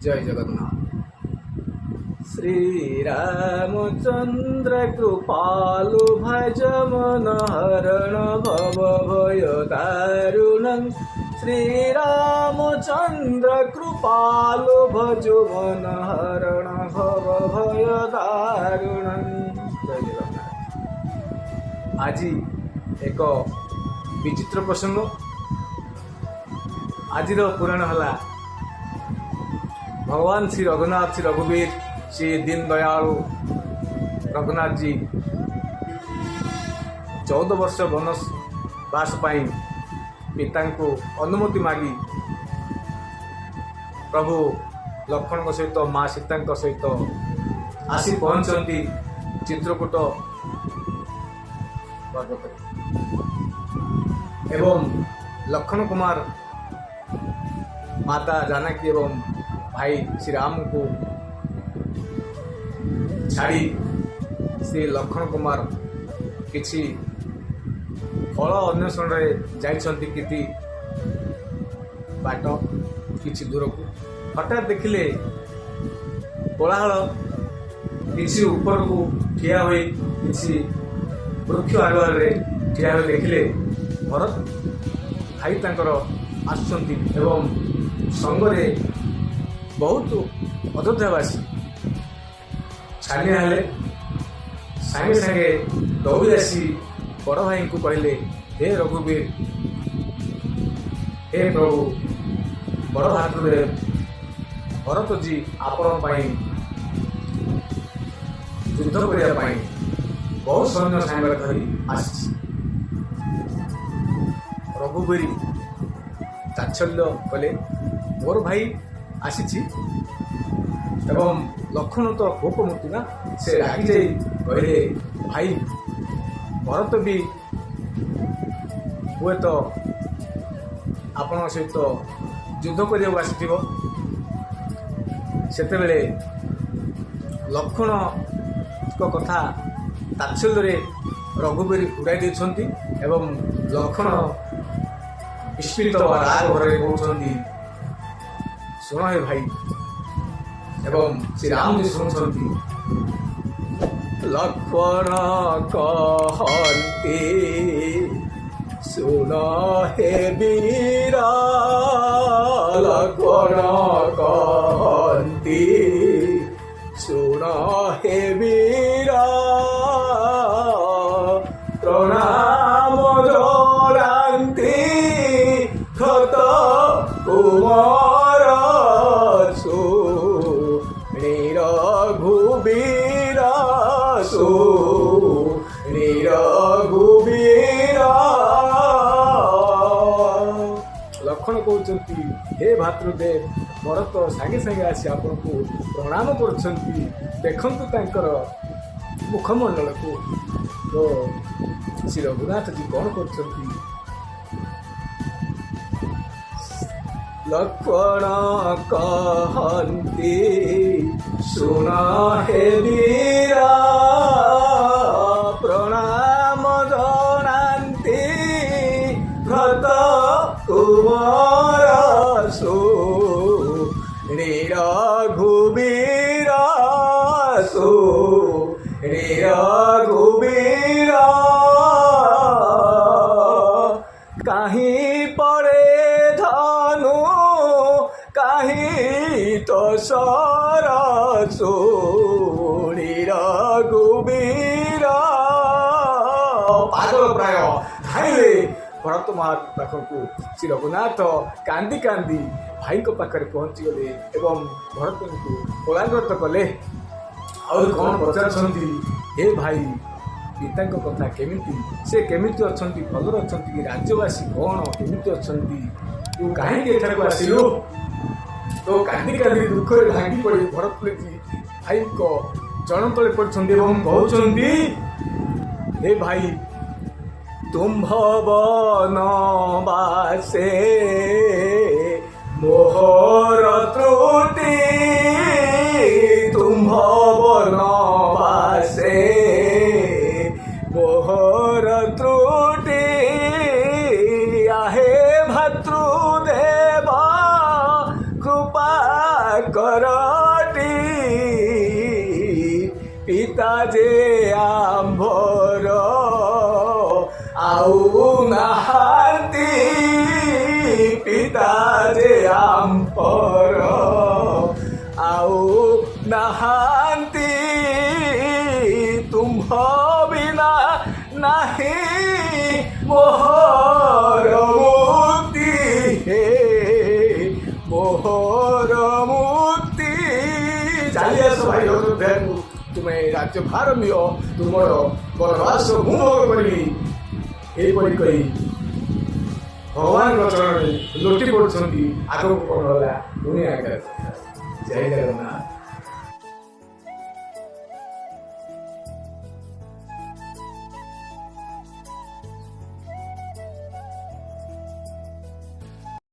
जय जगन्नाथ। श्री रामचंद्र कृपालु भज मन हरण भव भय दारुणं। श्री रामचंद्र कृपालु भज मन हरण भव भय दारुणं। जय जगन्नाथ। आज एक विचित्र प्रसंग। आज पुराण है भगवान श्री रघुनाथ श्री रघुवीर श्री दीन दयालु रघुनाथ जी 14 वर्ष वनवास पिता को अनुमति मागी प्रभु लक्ष्मण सहित माँ सीता सहित आसी पहुँचती चित्रकूट पर्वत एवं लक्ष्मण कुमार माता जानकी एवं भाई श्री राम को छाड़ी श्री लक्ष्मण कुमार किछि फल अन्वेषण जाइछंती किति बाट किछि दूर को हठात देखिले कोलाहल किछि ऊपर को ठिया हुई किछि वृक्ष आगरे ठिया हुई देखिले भरत भाई तांकर आसुचंती एवं संगरे बहुत अयोध्यावासी छानिया हेले सागे सागे दौड़ी आसी बड़ भाई को कहले हे रघुवीर हे प्रभु बड़ भातृदेव भरत जी आपण युद्ध करने बहुत सैन्य सागर धरी आसी। रघुवीर ताच्छल्य कले मोर भाई आसी एवं लक्ष्मण तो कोपमूर्ति ना से रागी जाई कहले भाई भरत भी हुए तो आपण सहित युद्ध करने आसीथिबो। सेतेबेले लक्ष्मण को कथा ताच्छल्य रघुवीर उड़ाई देछंती एवं लक्ष्मण विस्मित राग भरे कहउछंती सुन हे भाई एवं श्री राम जी शुणुंती लक्ष्मण कहते सुन हे वीरा लक्ष्मण कहते सुन हे वीरा प्रणाम जरांती खत कुमार लक्ष्मण कहते हे भातृदेव भरत सागे सागे आसी आपन को प्रणाम करछंती देखंतु तांकर मुखमंडल को तो श्री रघुनाथ जी कौन करछंती। लक्ष्मण कहते सुन हे वीरा प्रणाम जनांती भ्रत कुमार सो रघुवीर सो रघुवीर कहीं पड़े धनु कहीं तो सरसो रघुवीर पागल प्राय धाइले भरत महापाख को श्री रघुनाथ कांदी कांदी भाई को पाखे पहुँची गले एवं भरत को कोलाग्रत कले और कौन पचार हे भाई पिता कथा केमिति से केमिति अछंती भलर अछंती कि राज्यवासी कौन केमिति अछंती तू कहीं एठाक आसिलु तो कांदी कांदी दुख भांगी पड़ी भरत जी भाई को चरण तले पड़छंती एवं कहउछंती हे भाई तुम भवन बासे मोहर त्रुटि तुम भवन बासे मोहर त्रुटि आहे भातृदेव कृपा କରଟି ପିତା ଯେ ଆମ୍ଭର ଆଉ ନାହାନ୍ତି ପିତା ଯେ ଆମ୍ଭର ଆଉ ନାହାନ୍ତି ତୁମ୍ଭ ବିନା ନାହିଁ ମୋହର ମୁକ୍ତି ହେ ମୋହର ମୁକ୍ତି। ଚାଲି ଆସ ଭାଇ ଅଯୋଧ୍ୟାକୁ, ତୁମେ ରାଜ୍ୟ ଭାର ନିଅ, ତୁମର ବନବାସ ମୁଁ ଭୋଗ କରିବି। ଏହିପରି କହି ଭଗବାନଙ୍କ ଚରଣରେ ଲୋଟି ପଡ଼ୁଛନ୍ତି। ଆଗକୁ କ'ଣ ହେଲା ଦୁନିଆ ଜୟ ଜଗନ୍ନାଥ।